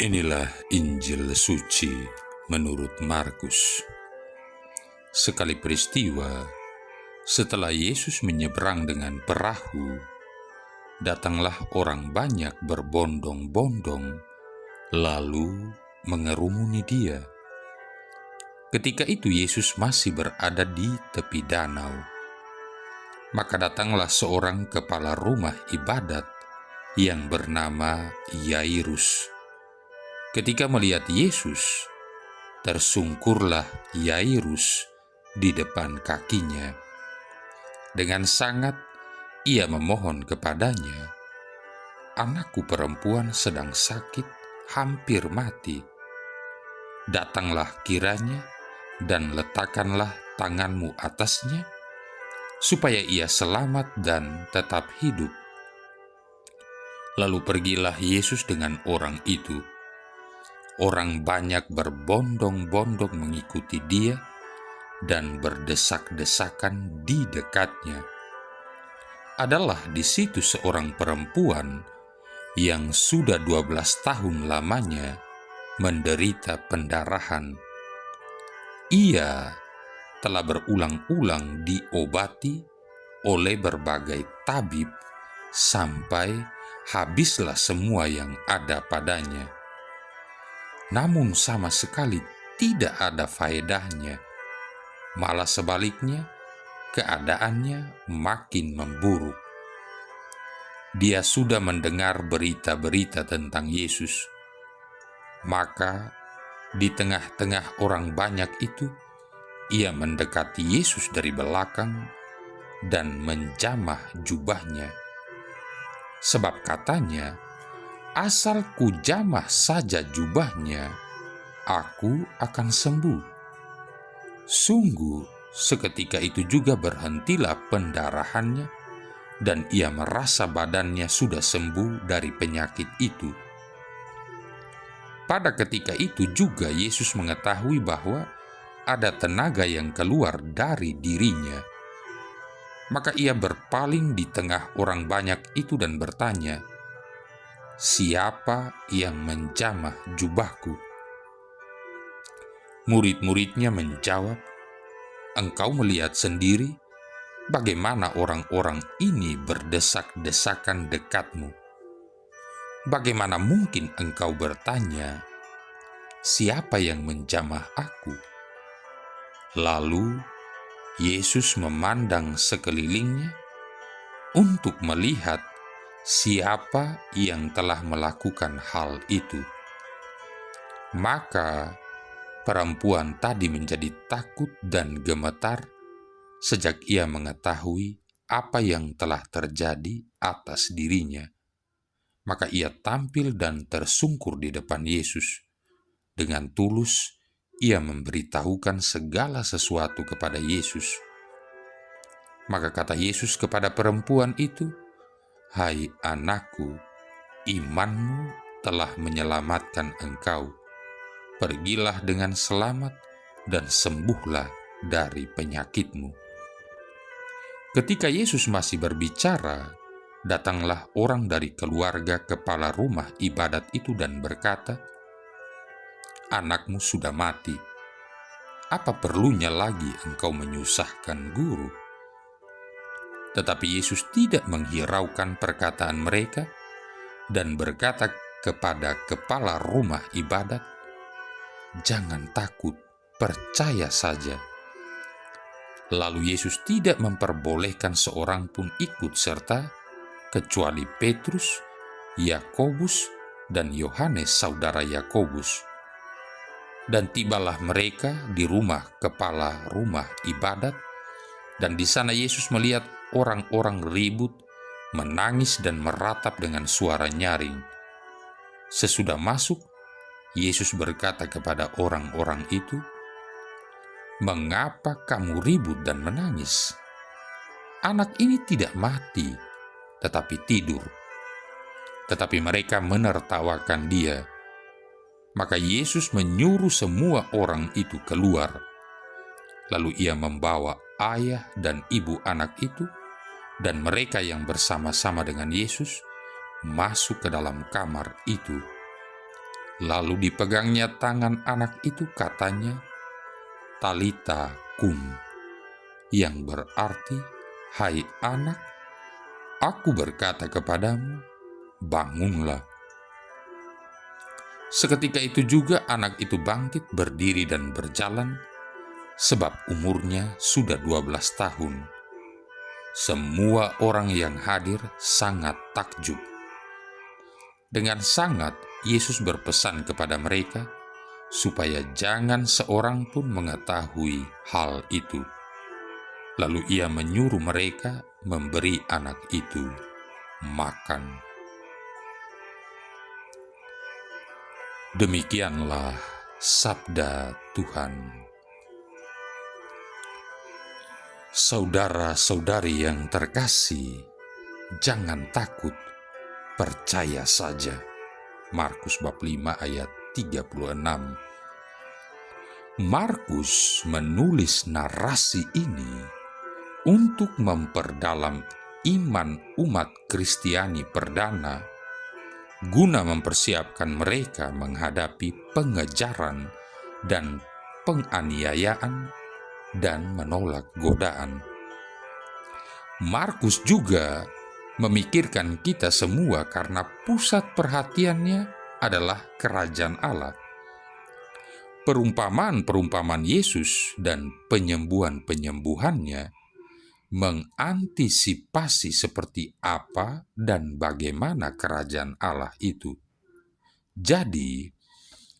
Inilah Injil suci menurut Markus. Sekali peristiwa, setelah Yesus menyeberang dengan perahu, datanglah orang banyak berbondong-bondong, lalu mengerumuni Dia. Ketika itu Yesus masih berada di tepi danau. Maka datanglah seorang kepala rumah ibadat yang bernama Yairus. Ketika melihat Yesus, tersungkurlah Yairus di depan kakinya. Dengan sangat ia memohon kepadanya, "Anakku perempuan sedang sakit, hampir mati. Datanglah kiranya dan letakkanlah tanganmu atasnya, supaya ia selamat dan tetap hidup." Lalu pergilah Yesus dengan orang itu. Orang banyak berbondong-bondong mengikuti Dia dan berdesak-desakan di dekatnya. Adalah di situ seorang perempuan yang sudah 12 tahun lamanya menderita pendarahan. Ia telah berulang-ulang diobati oleh berbagai tabib sampai habislah semua yang ada padanya. Namun sama sekali tidak ada faedahnya. Malah sebaliknya, keadaannya makin memburuk. Dia sudah mendengar berita-berita tentang Yesus. Maka di tengah-tengah orang banyak itu, ia mendekati Yesus dari belakang dan menjamah jubahnya. Sebab katanya, "Asal ku jamah saja jubahnya, aku akan sembuh." Sungguh, seketika itu juga berhentilah pendarahannya, dan ia merasa badannya sudah sembuh dari penyakit itu. Pada ketika itu juga Yesus mengetahui bahwa ada tenaga yang keluar dari dirinya. Maka ia berpaling di tengah orang banyak itu dan bertanya, "Siapa yang menjamah jubahku?" Murid-muridnya menjawab, "Engkau melihat sendiri bagaimana orang-orang ini berdesak-desakan dekatmu. Bagaimana mungkin engkau bertanya, 'Siapa yang menjamah aku?'" Lalu Yesus memandang sekelilingnya untuk melihat siapa yang telah melakukan hal itu. Maka perempuan tadi menjadi takut dan gemetar sejak ia mengetahui apa yang telah terjadi atas dirinya. Maka ia tampil dan tersungkur di depan Yesus. Dengan tulus ia memberitahukan segala sesuatu kepada Yesus. Maka kata Yesus kepada perempuan itu, "Hai anakku, imanmu telah menyelamatkan engkau. Pergilah dengan selamat dan sembuhlah dari penyakitmu." Ketika Yesus masih berbicara, datanglah orang dari keluarga kepala rumah ibadat itu dan berkata, "Anakmu sudah mati. Apa perlunya lagi engkau menyusahkan guru?" Tetapi Yesus tidak menghiraukan perkataan mereka dan berkata kepada kepala rumah ibadat, "Jangan takut, percaya saja." Lalu Yesus tidak memperbolehkan seorang pun ikut serta kecuali Petrus, Yakobus, dan Yohanes saudara Yakobus. Dan tibalah mereka di rumah kepala rumah ibadat, dan di sana Yesus melihat orang-orang ribut, menangis dan meratap dengan suara nyaring. Sesudah masuk, Yesus berkata kepada orang-orang itu, "Mengapa kamu ribut dan menangis? Anak ini tidak mati, tetapi tidur." Tetapi mereka menertawakan Dia. Maka Yesus menyuruh semua orang itu keluar. Lalu ia membawa ayah dan ibu anak itu dan mereka yang bersama-sama dengan Yesus masuk ke dalam kamar itu. Lalu dipegangnya tangan anak itu, katanya, "Talita kum," yang berarti, "Hai anak, aku berkata kepadamu, bangunlah." Seketika itu juga anak itu bangkit berdiri dan berjalan, sebab umurnya sudah 12 tahun. Semua orang yang hadir sangat takjub. Dengan sangat Yesus berpesan kepada mereka supaya jangan seorang pun mengetahui hal itu. Lalu ia menyuruh mereka memberi anak itu makan. Demikianlah sabda Tuhan. Saudara-saudari yang terkasih, jangan takut, percaya saja. Markus bab 5 ayat 36. Markus menulis narasi ini untuk memperdalam iman umat Kristiani perdana, guna mempersiapkan mereka menghadapi pengejaran dan penganiayaan dan menolak godaan. Markus juga memikirkan kita semua karena pusat perhatiannya adalah kerajaan Allah. Perumpamaan-perumpamaan Yesus dan penyembuhan-penyembuhannya mengantisipasi seperti apa dan bagaimana kerajaan Allah itu. Jadi,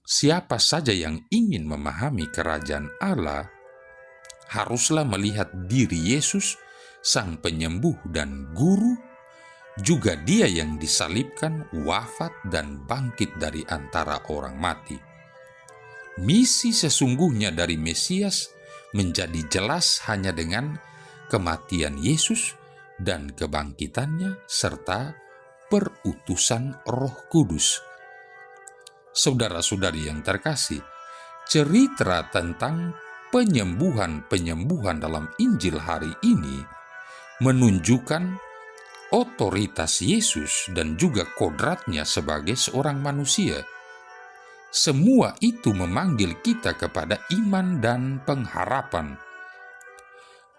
siapa saja yang ingin memahami kerajaan Allah haruslah melihat diri Yesus, Sang Penyembuh dan Guru, juga Dia yang disalibkan, wafat, dan bangkit dari antara orang mati. Misi sesungguhnya dari Mesias menjadi jelas hanya dengan kematian Yesus dan kebangkitannya serta perutusan Roh Kudus. Saudara-saudari yang terkasih, cerita tentang penyembuhan-penyembuhan dalam Injil hari ini menunjukkan otoritas Yesus dan juga kodratnya sebagai seorang manusia. Semua itu memanggil kita kepada iman dan pengharapan.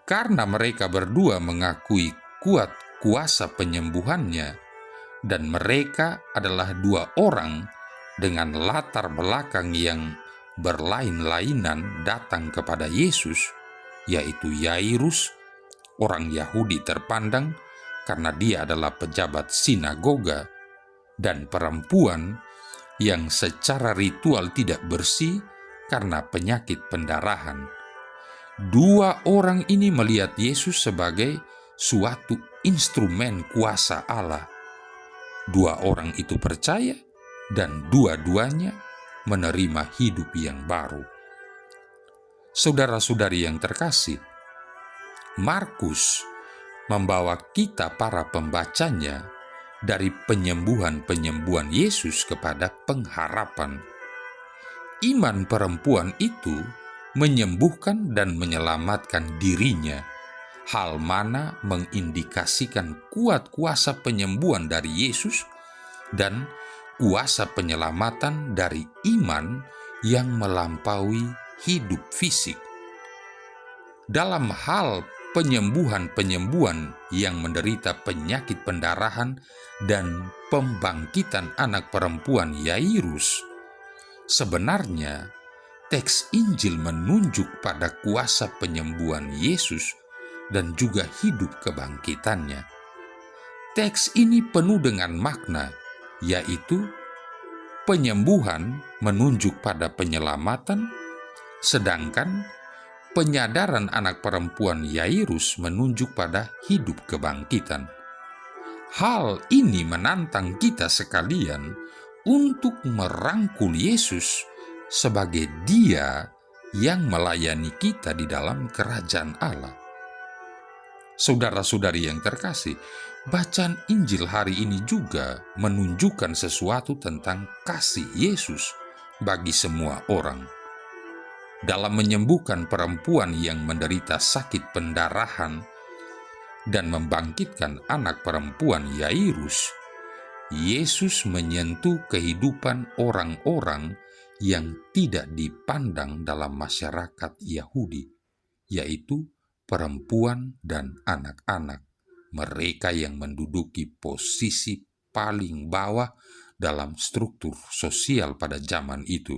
Karena mereka berdua mengakui kuat kuasa penyembuhannya, dan mereka adalah dua orang dengan latar belakang yang berlain-lainan datang kepada Yesus, yaitu Yairus, orang Yahudi terpandang karena dia adalah pejabat sinagoga, dan perempuan yang secara ritual tidak bersih karena penyakit pendarahan. Dua orang ini melihat Yesus sebagai suatu instrumen kuasa Allah. Dua orang itu percaya dan dua-duanya menerima hidup yang baru. Saudara-saudari yang terkasih, Markus membawa kita para pembacanya dari penyembuhan-penyembuhan Yesus kepada pengharapan. Iman perempuan itu menyembuhkan dan menyelamatkan dirinya, hal mana mengindikasikan kuat kuasa penyembuhan dari Yesus dan kuasa penyelamatan dari iman yang melampaui hidup fisik. Dalam hal penyembuhan-penyembuhan yang menderita penyakit pendarahan dan pembangkitan anak perempuan Yairus, sebenarnya teks Injil menunjuk pada kuasa penyembuhan Yesus dan juga hidup kebangkitannya. Teks ini penuh dengan makna, yaitu penyembuhan menunjuk pada penyelamatan, sedangkan penyadaran anak perempuan Yairus menunjuk pada hidup kebangkitan. Hal ini menantang kita sekalian untuk merangkul Yesus sebagai Dia yang melayani kita di dalam kerajaan Allah. Saudara-saudari yang terkasih, bacaan Injil hari ini juga menunjukkan sesuatu tentang kasih Yesus bagi semua orang. Dalam menyembuhkan perempuan yang menderita sakit pendarahan dan membangkitkan anak perempuan Yairus, Yesus menyentuh kehidupan orang-orang yang tidak dipandang dalam masyarakat Yahudi, yaitu perempuan dan anak-anak, mereka yang menduduki posisi paling bawah dalam struktur sosial pada zaman itu.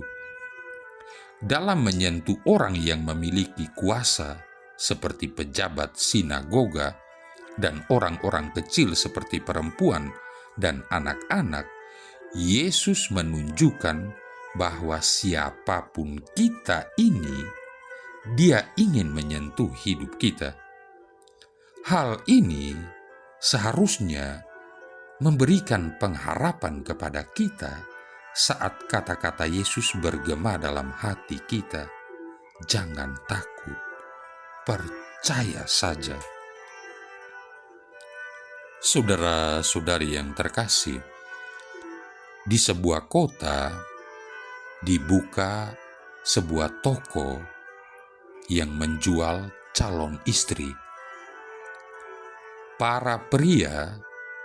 Dalam menyentuh orang yang memiliki kuasa, seperti pejabat sinagoga, dan orang-orang kecil seperti perempuan dan anak-anak, Yesus menunjukkan bahwa siapapun kita ini, Dia ingin menyentuh hidup kita. Hal ini seharusnya memberikan pengharapan kepada kita saat kata-kata Yesus bergema dalam hati kita. Jangan takut, percaya saja. Saudara-saudari yang terkasih, di sebuah kota dibuka sebuah toko yang menjual calon istri. Para pria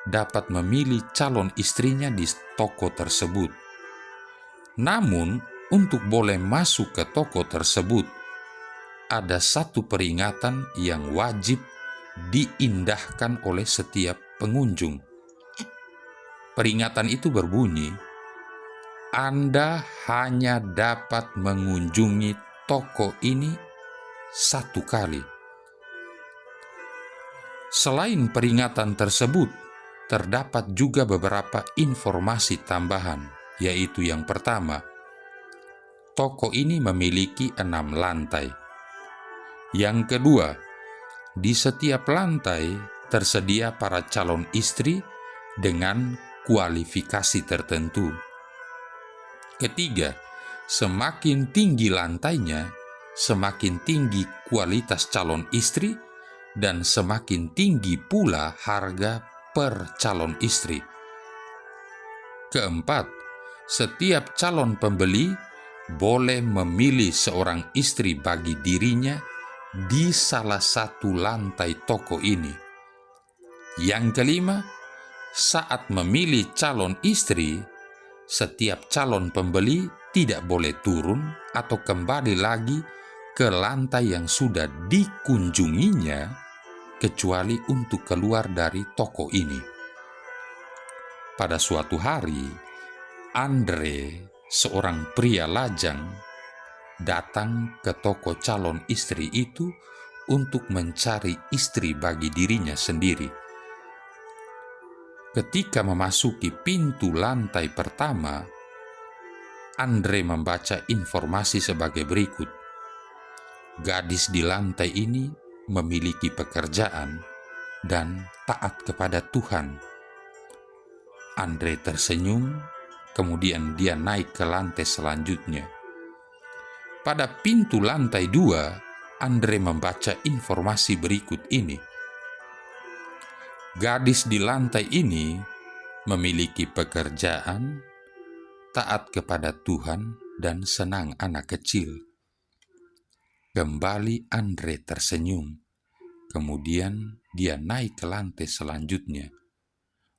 dapat memilih calon istrinya di toko tersebut. Namun, untuk boleh masuk ke toko tersebut, ada satu peringatan yang wajib diindahkan oleh setiap pengunjung. Peringatan itu berbunyi, Anda hanya dapat mengunjungi toko ini satu kali. Selain peringatan tersebut, terdapat juga beberapa informasi tambahan, yaitu yang pertama, toko ini memiliki 6 lantai. Yang kedua, di setiap lantai tersedia para calon istri dengan kualifikasi tertentu. Ketiga, semakin tinggi lantainya, semakin tinggi kualitas calon istri dan semakin tinggi pula harga per calon istri. Keempat, setiap calon pembeli boleh memilih seorang istri bagi dirinya di salah satu lantai toko ini. Yang kelima, saat memilih calon istri, setiap calon pembeli tidak boleh turun atau kembali lagi ke lantai yang sudah dikunjunginya, kecuali untuk keluar dari toko ini. Pada suatu hari, Andre, seorang pria lajang, datang ke toko calon istri itu untuk mencari istri bagi dirinya sendiri. Ketika memasuki pintu lantai pertama, Andre membaca informasi sebagai berikut. Gadis di lantai ini memiliki pekerjaan dan taat kepada Tuhan. Andre tersenyum, kemudian dia naik ke lantai selanjutnya. Pada pintu lantai 2, Andre membaca informasi berikut ini. Gadis di lantai ini memiliki pekerjaan, taat kepada Tuhan, dan senang anak kecil. Kembali Andre tersenyum, kemudian dia naik ke lantai selanjutnya.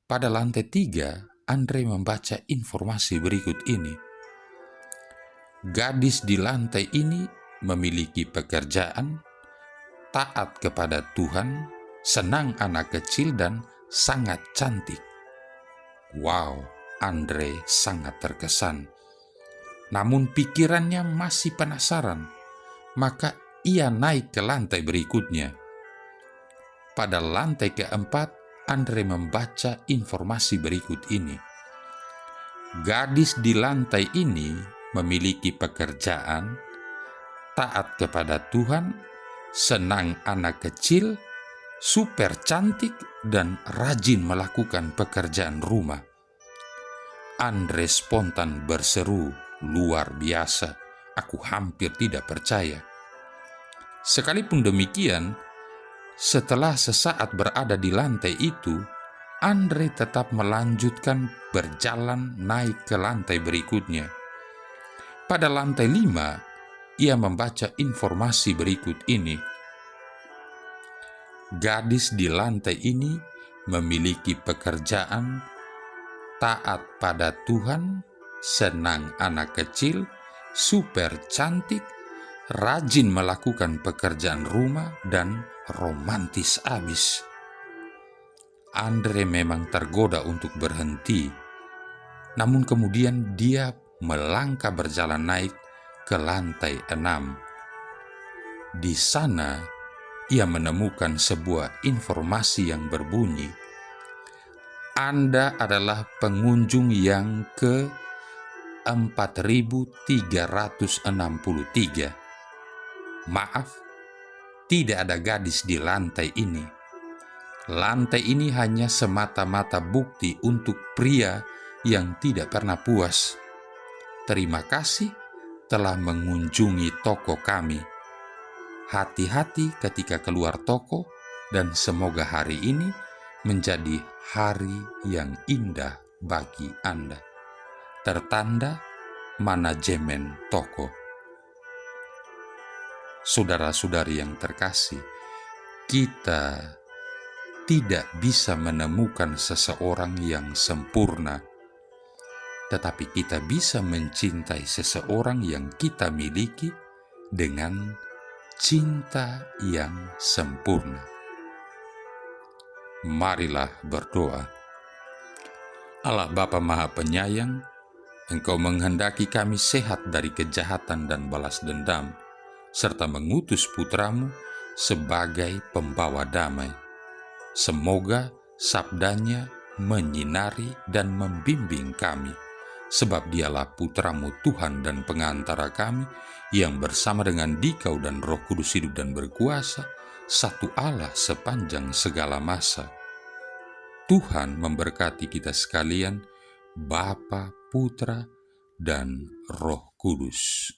Pada lantai 3, Andre membaca informasi berikut ini. Gadis di lantai ini memiliki pekerjaan, taat kepada Tuhan, senang anak kecil, dan sangat cantik. Wow, Andre sangat terkesan. Namun pikirannya masih penasaran, maka ia naik ke lantai berikutnya. Pada lantai keempat, Andre membaca informasi berikut ini. Gadis di lantai ini memiliki pekerjaan, taat kepada Tuhan, senang anak kecil, super cantik, dan rajin melakukan pekerjaan rumah. Andre spontan berseru, luar biasa, aku hampir tidak percaya. Sekalipun demikian, setelah sesaat berada di lantai itu, Andre tetap melanjutkan berjalan naik ke lantai berikutnya. Pada lantai 5, ia membaca informasi berikut ini. Gadis di lantai ini memiliki pekerjaan, taat pada Tuhan, senang anak kecil, super cantik, rajin melakukan pekerjaan rumah, dan romantis abis. Andre memang tergoda untuk berhenti, namun kemudian dia melangkah berjalan naik ke lantai 6. Di sana, ia menemukan sebuah informasi yang berbunyi, Anda adalah pengunjung yang ke 4363. Maaf, tidak ada gadis di lantai ini. Lantai ini hanya semata-mata bukti untuk pria yang tidak pernah puas. Terima kasih telah mengunjungi toko kami. Hati-hati ketika keluar toko, dan semoga hari ini menjadi hari yang indah bagi Anda. Tertanda manajemen toko. Saudara-saudari yang terkasih, kita tidak bisa menemukan seseorang yang sempurna, tetapi kita bisa mencintai seseorang yang kita miliki dengan cinta yang sempurna. Marilah berdoa. Allah Bapa Maha Penyayang, Engkau menghendaki kami sehat dari kejahatan dan balas dendam, serta mengutus putramu sebagai pembawa damai. Semoga sabdanya menyinari dan membimbing kami, sebab dialah putramu Tuhan dan pengantara kami, yang bersama dengan Dikau dan Roh Kudus hidup dan berkuasa, satu Allah sepanjang segala masa. Tuhan memberkati kita sekalian, Bapa, Putra, dan Roh Kudus.